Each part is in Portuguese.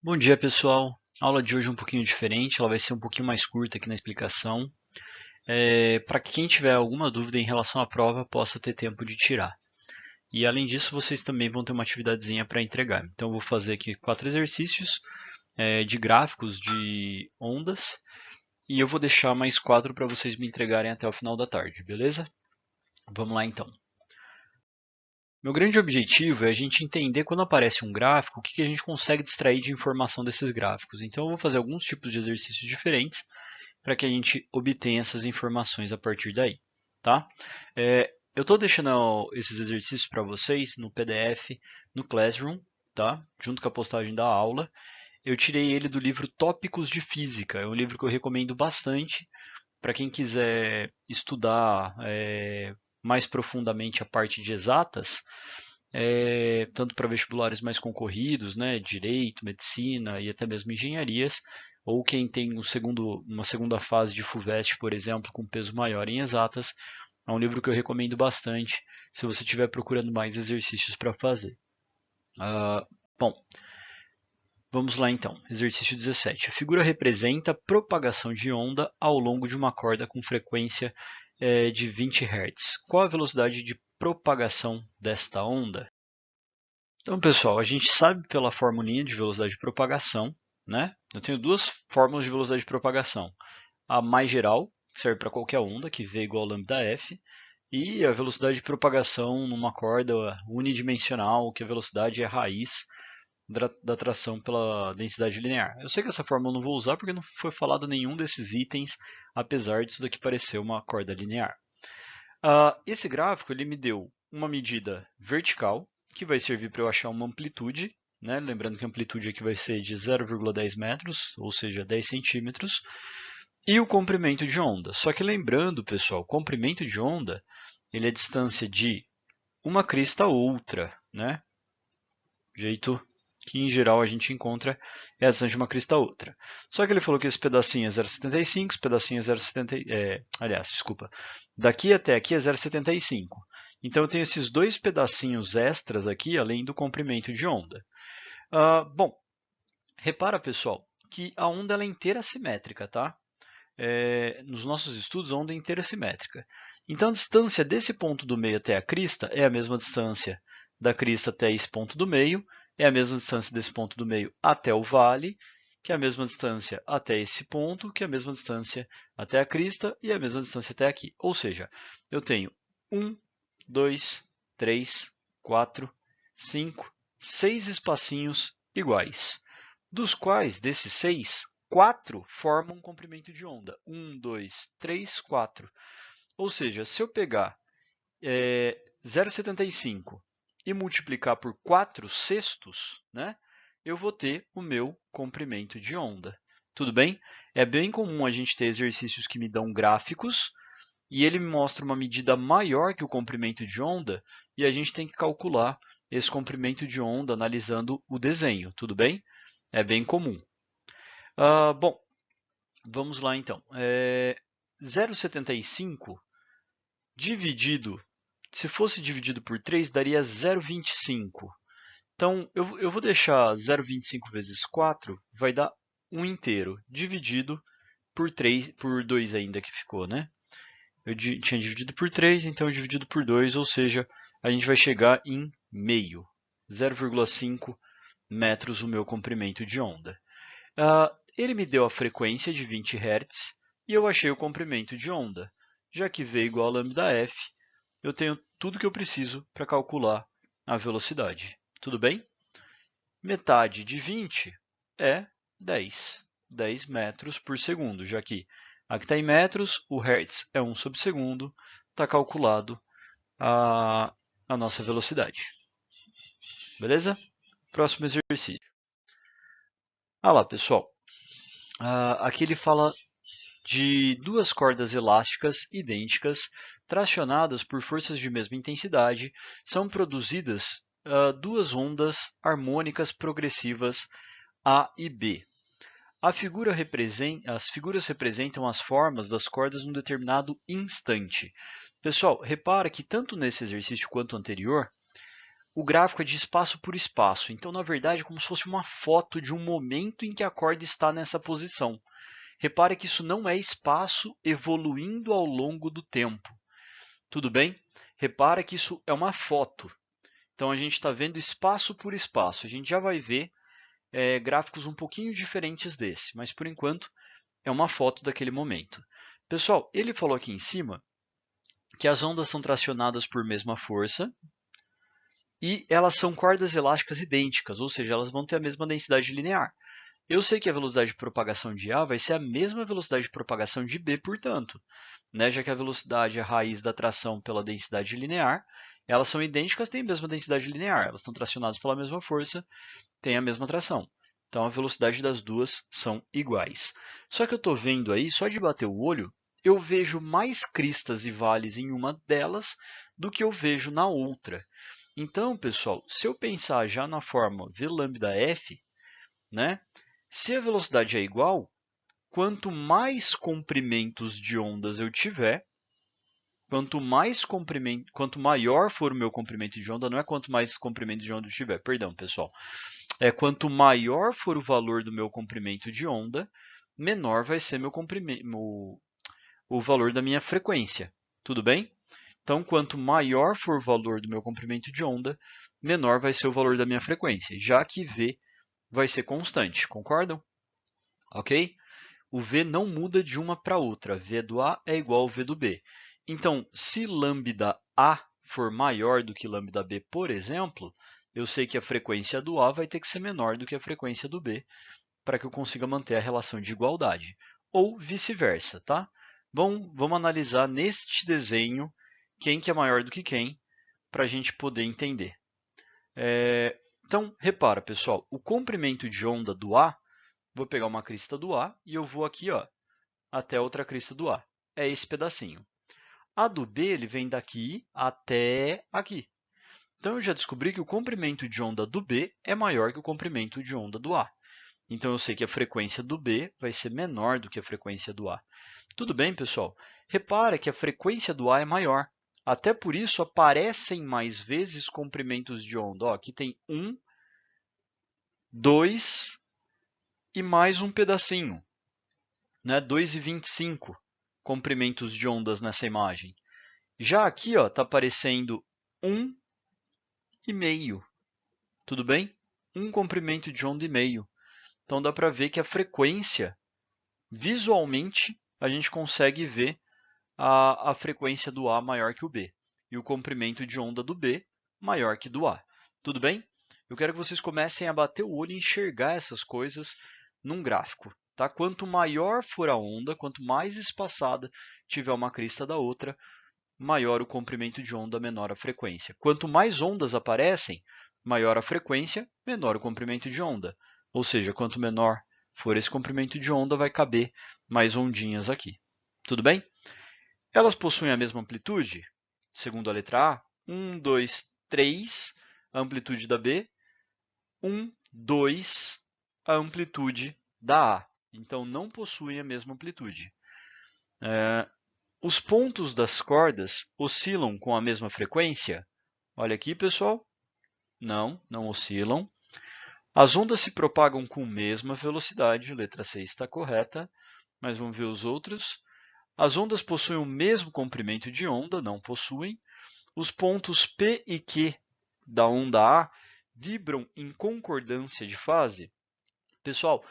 Bom dia, pessoal. A aula de hoje é um pouquinho diferente, ela vai ser um pouquinho mais curta aqui na explicação, para que quem tiver alguma dúvida em relação à prova possa ter tempo de tirar. E além disso, vocês também vão ter uma atividadezinha para entregar. Então, eu vou fazer aqui 4 exercícios de gráficos de ondas e eu vou deixar mais 4 para vocês me entregarem até o final da tarde, beleza? Vamos lá então. Meu grande objetivo é a gente entender quando aparece um gráfico, o que a gente consegue extrair de informação desses gráficos. Então, eu vou fazer alguns tipos de exercícios diferentes para que a gente obtenha essas informações a partir daí, tá? Eu estou deixando esses exercícios para vocês no PDF, no Classroom, tá? Junto com a postagem da aula. Eu tirei ele do livro Tópicos de Física. É um livro que eu recomendo bastante para quem quiser estudar mais profundamente a parte de exatas, tanto para vestibulares mais concorridos, né, direito, medicina e até mesmo engenharias, ou quem tem uma segunda fase de FUVEST, por exemplo, com peso maior em exatas, é um livro que eu recomendo bastante se você estiver procurando mais exercícios para fazer. Bom, vamos lá então. Exercício 17. A figura representa a propagação de onda ao longo de uma corda com frequência de 20 Hz. Qual a velocidade de propagação desta onda? Então, pessoal, a gente sabe pela formulinha de velocidade de propagação, né? Eu tenho duas fórmulas de velocidade de propagação. A mais geral, que serve para qualquer onda, que V igual a lambda F, e a velocidade de propagação numa corda unidimensional, que a velocidade é a raiz da tração pela densidade linear. Eu sei que essa fórmula eu não vou usar porque não foi falado nenhum desses itens, apesar disso daqui parecer uma corda linear. Esse gráfico ele me deu uma medida vertical, que vai servir para eu achar uma amplitude, né? Lembrando que a amplitude aqui vai ser de 0,10 metros, ou seja, 10 centímetros, e o comprimento de onda. Só que lembrando, pessoal, o comprimento de onda ele é a distância de uma crista a outra, né? Jeito que em geral a gente encontra é a distância de uma crista a outra. Só que ele falou que esse pedacinho é 0,75, esse pedacinho é 0,70, aliás, desculpa, daqui até aqui é 0,75. Então eu tenho esses dois pedacinhos extras aqui, além do comprimento de onda. Bom, repara pessoal, que a onda ela é inteira simétrica, tá? Nos nossos estudos, a onda é inteira simétrica. Então a distância desse ponto do meio até a crista é a mesma distância da crista até esse ponto do meio, é a mesma distância desse ponto do meio até o vale, que é a mesma distância até esse ponto, que é a mesma distância até a crista e a mesma distância até aqui. Ou seja, eu tenho 1, 2, 3, 4, 5, 6 espacinhos iguais, dos quais, desses 6, 4 formam um comprimento de onda. 1, 2, 3, 4. Ou seja, se eu pegar 0,75 e multiplicar por 4 sextos, né, eu vou ter o meu comprimento de onda. Tudo bem? É bem comum a gente ter exercícios que me dão gráficos e ele me mostra uma medida maior que o comprimento de onda e a gente tem que calcular esse comprimento de onda analisando o desenho. Tudo bem? É bem comum. Bom, vamos lá então. 0,75 dividido, se fosse dividido por 3, daria 0,25. Então, eu vou deixar 0,25 vezes 4, vai dar 1 inteiro, dividido por 3, por 2 ainda que ficou, né? Eu tinha dividido por 3, então eu dividido por 2, ou seja, a gente vai chegar em meio, 0,5 metros o meu comprimento de onda. Ele me deu a frequência de 20 Hz e eu achei o comprimento de onda. Já que V igual a lambda F, eu tenho tudo que eu preciso para calcular a velocidade. Tudo bem? Metade de 20 é 10. 10 metros por segundo, já que aqui está em metros, o Hertz é 1 sobre segundo, está calculado a nossa velocidade. Beleza? Próximo exercício. Lá, pessoal. Aqui ele fala de duas cordas elásticas idênticas, tracionadas por forças de mesma intensidade, são produzidas duas ondas harmônicas progressivas A e B. As figuras representam as formas das cordas num determinado instante. Pessoal, repara que tanto nesse exercício quanto anterior, o gráfico é de espaço por espaço. Então, na verdade, é como se fosse uma foto de um momento em que a corda está nessa posição. Repare que isso não é espaço evoluindo ao longo do tempo. Tudo bem? Repara que isso é uma foto. Então, a gente está vendo espaço por espaço. A gente já vai ver gráficos um pouquinho diferentes desse, mas por enquanto é uma foto daquele momento. Pessoal, ele falou aqui em cima que as ondas são tracionadas por mesma força e elas são cordas elásticas idênticas, ou seja, elas vão ter a mesma densidade linear. Eu sei que a velocidade de propagação de A vai ser a mesma velocidade de propagação de B, portanto, já que a velocidade é a raiz da tração pela densidade linear, elas são idênticas, têm a mesma densidade linear, elas estão tracionadas pela mesma força, têm a mesma tração. Então, a velocidade das duas são iguais. Só que eu estou vendo aí, só de bater o olho, eu vejo mais cristas e vales em uma delas do que eu vejo na outra. Então, pessoal, se eu pensar já na fórmula V lambda F, se a velocidade é igual, quanto mais comprimentos de ondas eu tiver, quanto maior for o meu comprimento de onda, não é quanto mais comprimento de onda eu tiver, perdão, pessoal. Quanto maior for o valor do meu comprimento de onda, menor vai ser o valor da minha frequência. Tudo bem? Então, quanto maior for o valor do meu comprimento de onda, menor vai ser o valor da minha frequência, já que V vai ser constante, concordam? Ok? O V não muda de uma para outra, V do A é igual ao V do B. Então, se lambda A for maior do que lambda B, por exemplo, eu sei que a frequência do A vai ter que ser menor do que a frequência do B, para que eu consiga manter a relação de igualdade. Ou vice-versa, tá? Vamos analisar neste desenho quem que é maior do que quem, para a gente poder entender. Então, repara, pessoal, o comprimento de onda do A, vou pegar uma crista do A e eu vou aqui até outra crista do A. É esse pedacinho. A do B ele vem daqui até aqui. Então, eu já descobri que o comprimento de onda do B é maior que o comprimento de onda do A. Então, eu sei que a frequência do B vai ser menor do que a frequência do A. Tudo bem, pessoal? Repara que a frequência do A é maior. Até por isso, aparecem mais vezes comprimentos de onda. Aqui tem 1, 2 e mais um pedacinho. 2,25 comprimentos de ondas nessa imagem. Já aqui está aparecendo 1,5. Tudo bem? Um comprimento de onda e meio. Então, dá para ver que a frequência, visualmente, a gente consegue ver a frequência do A maior que o B. E o comprimento de onda do B maior que do A. Tudo bem? Eu quero que vocês comecem a bater o olho e enxergar essas coisas num gráfico. Tá? Quanto maior for a onda, quanto mais espaçada tiver uma crista da outra, maior o comprimento de onda, menor a frequência. Quanto mais ondas aparecem, maior a frequência, menor o comprimento de onda. Ou seja, quanto menor for esse comprimento de onda, vai caber mais ondinhas aqui. Tudo bem? Elas possuem a mesma amplitude? Segundo a letra A, 1, 2, 3, a amplitude da B, 1, 2, a amplitude da A. Então, não possuem a mesma amplitude. Os pontos das cordas oscilam com a mesma frequência? Olha aqui, pessoal. Não oscilam. As ondas se propagam com a mesma velocidade. Letra C está correta, mas vamos ver os outros. As ondas possuem o mesmo comprimento de onda? Não possuem. Os pontos P e Q da onda A vibram em concordância de fase? Pessoal,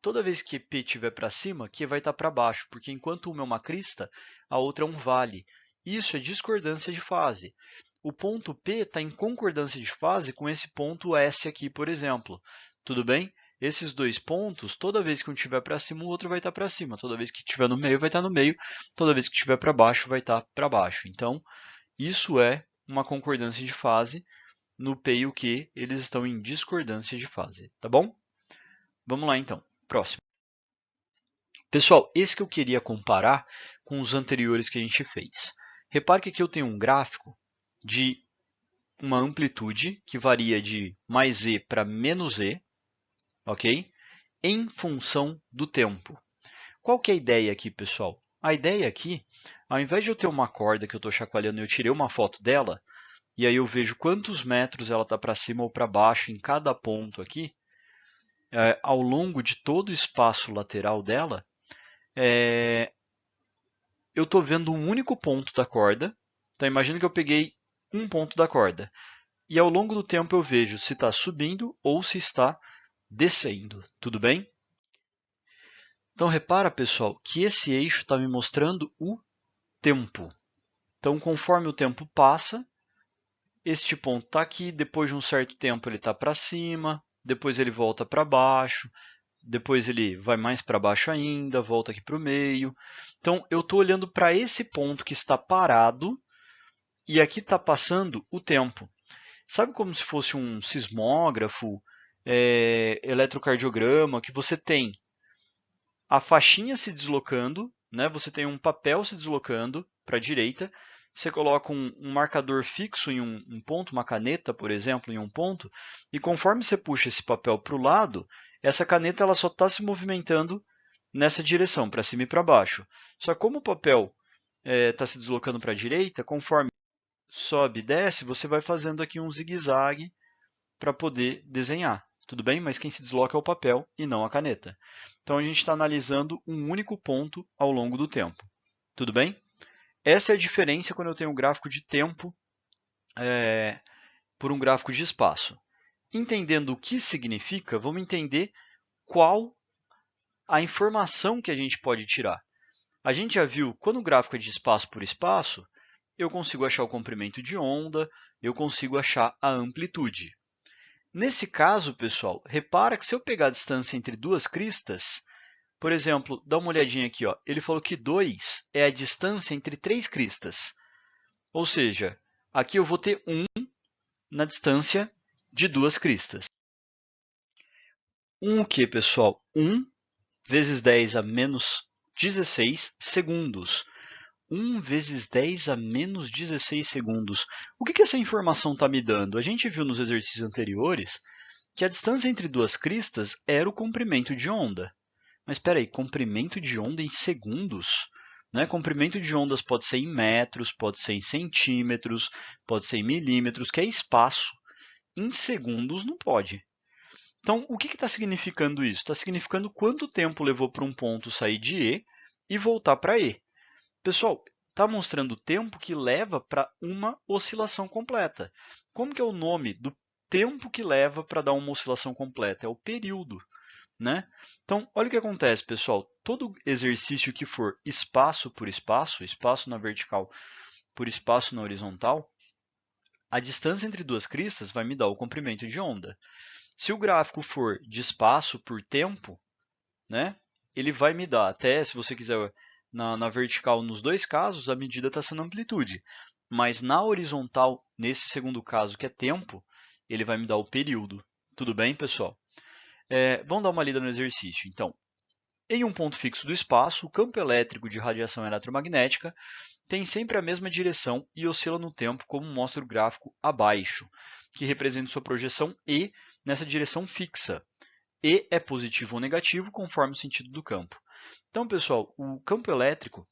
toda vez que P estiver para cima, Q vai estar para baixo, porque enquanto uma é uma crista, a outra é um vale. Isso é discordância de fase. O ponto P está em concordância de fase com esse ponto S aqui, por exemplo. Tudo bem? Esses dois pontos, toda vez que um estiver para cima, o outro vai estar para cima. Toda vez que estiver no meio, vai estar no meio. Toda vez que estiver para baixo, vai estar para baixo. Então, isso é uma concordância de fase. No P e o Q, eles estão em discordância de fase. Tá bom? Vamos lá, então. Próximo. Pessoal, esse que eu queria comparar com os anteriores que a gente fez. Repare que aqui eu tenho um gráfico de uma amplitude que varia de mais e para menos e, ok? Em função do tempo. Qual que é a ideia aqui, pessoal? A ideia aqui, ao invés de eu ter uma corda que eu estou chacoalhando e eu tirei uma foto dela, e aí eu vejo quantos metros ela está para cima ou para baixo em cada ponto aqui, ao longo de todo o espaço lateral dela, eu estou vendo um único ponto da corda. Então, imagina que eu peguei um ponto da corda. E ao longo do tempo eu vejo se está subindo ou se está descendo. Tudo bem? Então, repara, pessoal, que esse eixo está me mostrando o tempo. Então, conforme o tempo passa, este ponto está aqui, depois de um certo tempo ele está para cima, depois ele volta para baixo, depois ele vai mais para baixo ainda, volta aqui para o meio. Então, eu estou olhando para esse ponto que está parado e aqui está passando o tempo. Sabe como se fosse um sismógrafo, eletrocardiograma, que você tem a faixinha se deslocando, né? Você tem um papel se deslocando para a direita, você coloca um marcador fixo em um ponto, uma caneta, por exemplo, em um ponto, e conforme você puxa esse papel para o lado, essa caneta ela só está se movimentando nessa direção, para cima e para baixo. Só que como o papel está se deslocando para a direita, conforme sobe e desce, você vai fazendo aqui um zigue-zague para poder desenhar. Tudo bem? Mas quem se desloca é o papel e não a caneta. Então, a gente está analisando um único ponto ao longo do tempo. Tudo bem? Essa é a diferença quando eu tenho um gráfico de tempo por um gráfico de espaço. Entendendo o que significa, vamos entender qual a informação que a gente pode tirar. A gente já viu, quando o gráfico é de espaço por espaço, eu consigo achar o comprimento de onda, eu consigo achar a amplitude. Nesse caso, pessoal, repara que se eu pegar a distância entre duas cristas, por exemplo, dá uma olhadinha aqui, ó, ele falou que 2 é a distância entre três cristas. Ou seja, aqui eu vou ter 1 na distância de duas cristas. 1 o que, pessoal? 1 vezes 10 a menos 16 segundos. 1 vezes 10 a menos 16 segundos. O que essa informação está me dando? A gente viu nos exercícios anteriores que a distância entre duas cristas era o comprimento de onda. Mas espera aí, comprimento de onda em segundos? Né? Comprimento de ondas pode ser em metros, pode ser em centímetros, pode ser em milímetros, que é espaço. Em segundos não pode. Então, o que está significando isso? Está significando quanto tempo levou para um ponto sair de E voltar para E. Pessoal, está mostrando o tempo que leva para uma oscilação completa. Como que é o nome do tempo que leva para dar uma oscilação completa? É o período. Né? Então, olha o que acontece, pessoal. Todo exercício que for espaço por espaço, espaço na vertical por espaço na horizontal, a distância entre duas cristas vai me dar o comprimento de onda. Se o gráfico for de espaço por tempo, né, ele vai me dar, até se você quiser na vertical, nos dois casos, a medida está sendo amplitude. Mas na horizontal, nesse segundo caso, que é tempo, ele vai me dar o período. Tudo bem, pessoal? Vamos dar uma lida no exercício. Então, em um ponto fixo do espaço, o campo elétrico de radiação eletromagnética tem sempre a mesma direção e oscila no tempo, como mostra o gráfico abaixo, que representa sua projeção E nessa direção fixa. E é positivo ou negativo conforme o sentido do campo. Então, pessoal, o campo elétrico,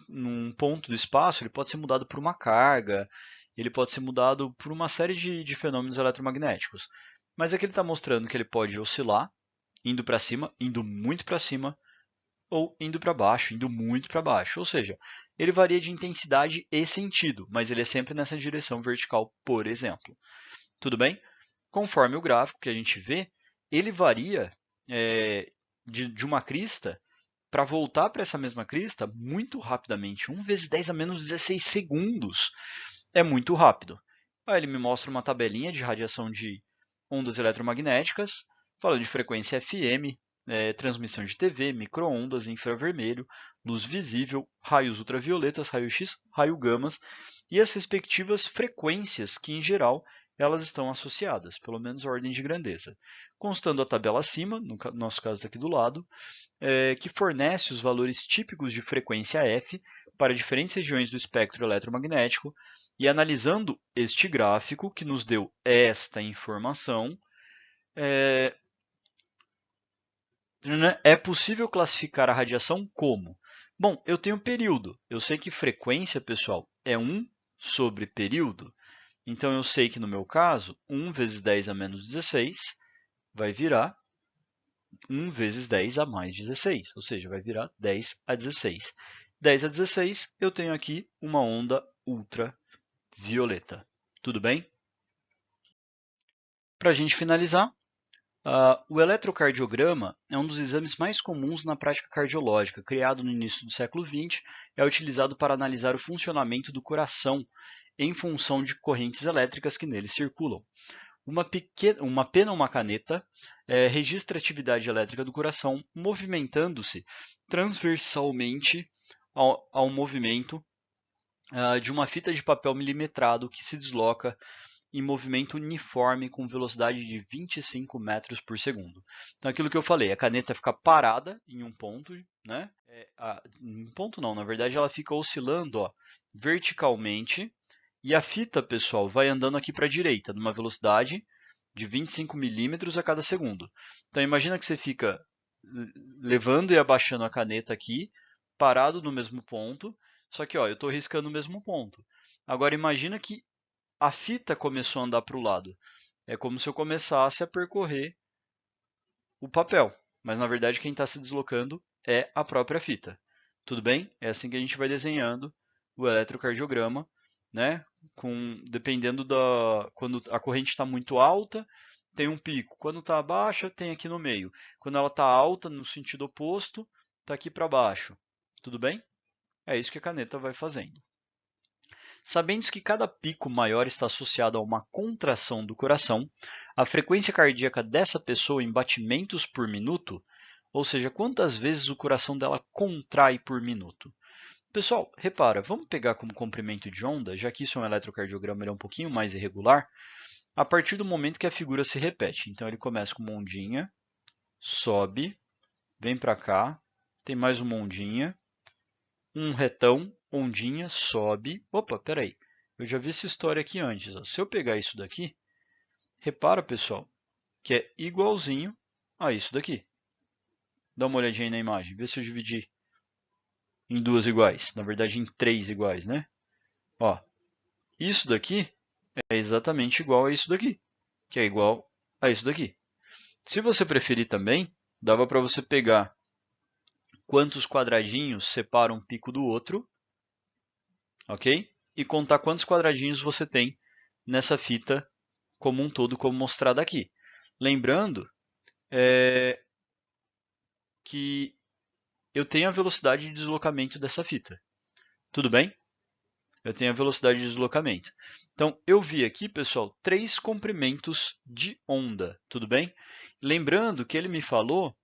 num ponto do espaço, ele pode ser mudado por uma carga, ele pode ser mudado por uma série de fenômenos eletromagnéticos. Mas aqui ele está mostrando que ele pode oscilar, indo para cima, indo muito para cima, ou indo para baixo, indo muito para baixo. Ou seja, ele varia de intensidade e sentido, mas ele é sempre nessa direção vertical, por exemplo. Tudo bem? Conforme o gráfico que a gente vê, ele varia de uma crista para voltar para essa mesma crista muito rapidamente. 1 vezes 10 a menos 16 segundos é muito rápido. Aí ele me mostra uma tabelinha de radiação de ondas eletromagnéticas, falando de frequência FM, transmissão de TV, micro-ondas, infravermelho, luz visível, raios ultravioletas, raio-x, raio-gamas e as respectivas frequências que, em geral, elas estão associadas, pelo menos a ordem de grandeza. Constando a tabela acima, no nosso caso aqui do lado, que fornece os valores típicos de frequência F para diferentes regiões do espectro eletromagnético, e analisando este gráfico que nos deu esta informação, é possível classificar a radiação como? Bom, eu tenho período. Eu sei que frequência, pessoal, é 1 sobre período. Então, eu sei que no meu caso, 1 vezes 10 a menos 16 vai virar 1 vezes 10 a mais 16, ou seja, vai virar 10 a 16. 10 a 16, eu tenho aqui uma onda ultravioleta. Tudo bem? Para a gente finalizar, o eletrocardiograma é um dos exames mais comuns na prática cardiológica. Criado no início do século XX, é utilizado para analisar o funcionamento do coração em função de correntes elétricas que nele circulam. Uma pena ou uma caneta registra a atividade elétrica do coração movimentando-se transversalmente ao movimento de uma fita de papel milimetrado que se desloca em movimento uniforme com velocidade de 25 metros por segundo. Então, aquilo que eu falei, a caneta fica parada em um ponto, né? Um ponto não, na verdade ela fica oscilando verticalmente e a fita, pessoal, vai andando aqui para a direita, numa velocidade de 25 milímetros a cada segundo. Então, imagina que você fica levando e abaixando a caneta aqui, parado no mesmo ponto, só que eu estou riscando o mesmo ponto. Agora, imagina que a fita começou a andar para o lado. É como se eu começasse a percorrer o papel, mas na verdade quem está se deslocando é a própria fita. Tudo bem? É assim que a gente vai desenhando o eletrocardiograma, né? Dependendo quando a corrente está muito alta, tem um pico. Quando está baixa, tem aqui no meio. Quando ela está alta, no sentido oposto, está aqui para baixo. Tudo bem? É isso que a caneta vai fazendo. Sabendo que cada pico maior está associado a uma contração do coração, a frequência cardíaca dessa pessoa em batimentos por minuto, ou seja, quantas vezes o coração dela contrai por minuto. Pessoal, repara, vamos pegar como comprimento de onda, já que isso é um eletrocardiograma, ele é um pouquinho mais irregular, a partir do momento que a figura se repete. Então, ele começa com uma ondinha, sobe, vem para cá, tem mais uma ondinha, um retão, ondinha, sobe. Opa, peraí. Eu já vi essa história aqui antes. Se eu pegar isso daqui, repara, pessoal, que é igualzinho a isso daqui. Dá uma olhadinha aí na imagem. Vê se eu dividir em duas iguais. Na verdade, em três iguais, né? Ó, isso daqui é exatamente igual a isso daqui, que é igual a isso daqui. Se você preferir também, dava para você pegar quantos quadradinhos separam um pico do outro, ok? E contar quantos quadradinhos você tem nessa fita como um todo, como mostrado aqui. Lembrando que eu tenho a velocidade de deslocamento dessa fita. Tudo bem? Eu tenho a velocidade de deslocamento. Então, eu vi aqui, pessoal, 3 comprimentos de onda. Tudo bem? Lembrando que ele me falou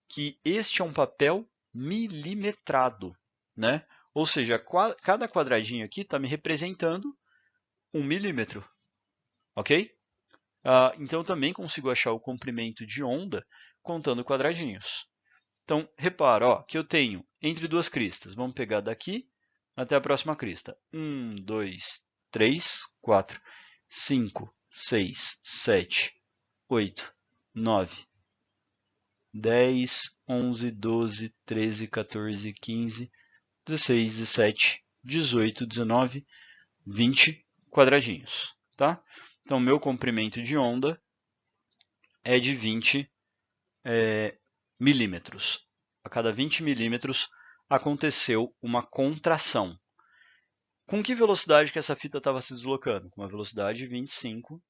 que este é um papel milimetrado, né? Ou seja, cada quadradinho aqui está me representando 1 milímetro, ok? Então, eu também consigo achar o comprimento de onda contando quadradinhos. Então, repara que eu tenho entre duas cristas. Vamos pegar daqui até a próxima crista. 1, 2, 3, 4, 5, 6, 7, 8, 9, 10, 11, 12, 13, 14, 15, 16, 17, 18, 19, 20 quadradinhos. Tá? Então, meu comprimento de onda é de 20 milímetros. A cada 20 milímetros aconteceu uma contração. Com que velocidade que essa fita estava se deslocando? Com uma velocidade de 25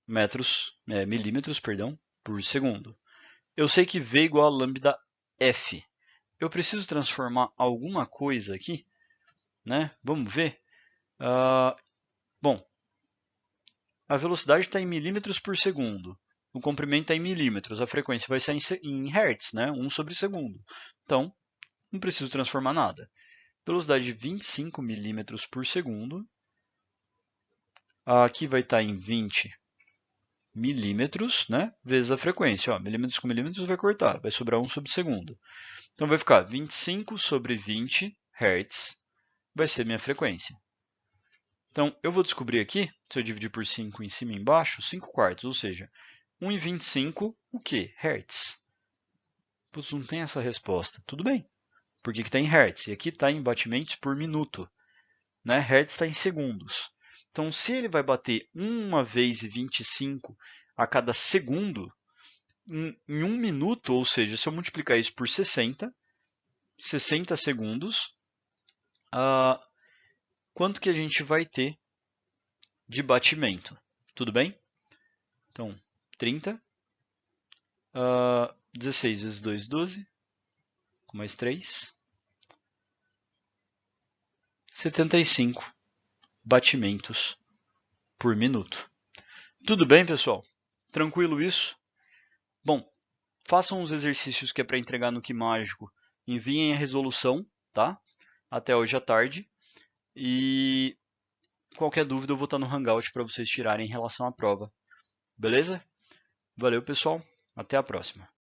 milímetros por segundo. Eu sei que V igual a lambda F. Eu preciso transformar alguma coisa aqui, né? Vamos ver. Bom, a velocidade está em milímetros por segundo. O comprimento está em milímetros. A frequência vai ser em hertz, né? 1 sobre segundo. Então, não preciso transformar nada. Velocidade de 25 milímetros por segundo. Aqui vai estar em 20 milímetros, né? Vezes a frequência. Milímetros com milímetros vai cortar, vai sobrar 1 sobre segundo. Então, vai ficar 25 sobre 20 Hz, vai ser minha frequência. Então, eu vou descobrir aqui, se eu dividir por 5 em cima e embaixo, 5 quartos, ou seja, 1,25 o quê? Hertz. Putz, não tem essa resposta. Tudo bem, porque está em Hertz, e aqui está em batimentos por minuto. né? Hertz está em segundos. Então, se ele vai bater 1 vez e 25 a cada segundo, em 1 minuto, ou seja, se eu multiplicar isso por 60 segundos, quanto que a gente vai ter de batimento? Tudo bem? Então, 30, 16 vezes 2, 12, com mais 3, 75 batimentos por minuto. Tudo bem, pessoal? Tranquilo isso? Bom, façam os exercícios que é para entregar no Quimágico, enviem a resolução, tá? Até hoje à tarde. E qualquer dúvida eu vou estar no Hangout para vocês tirarem em relação à prova. Beleza? Valeu, pessoal. Até a próxima.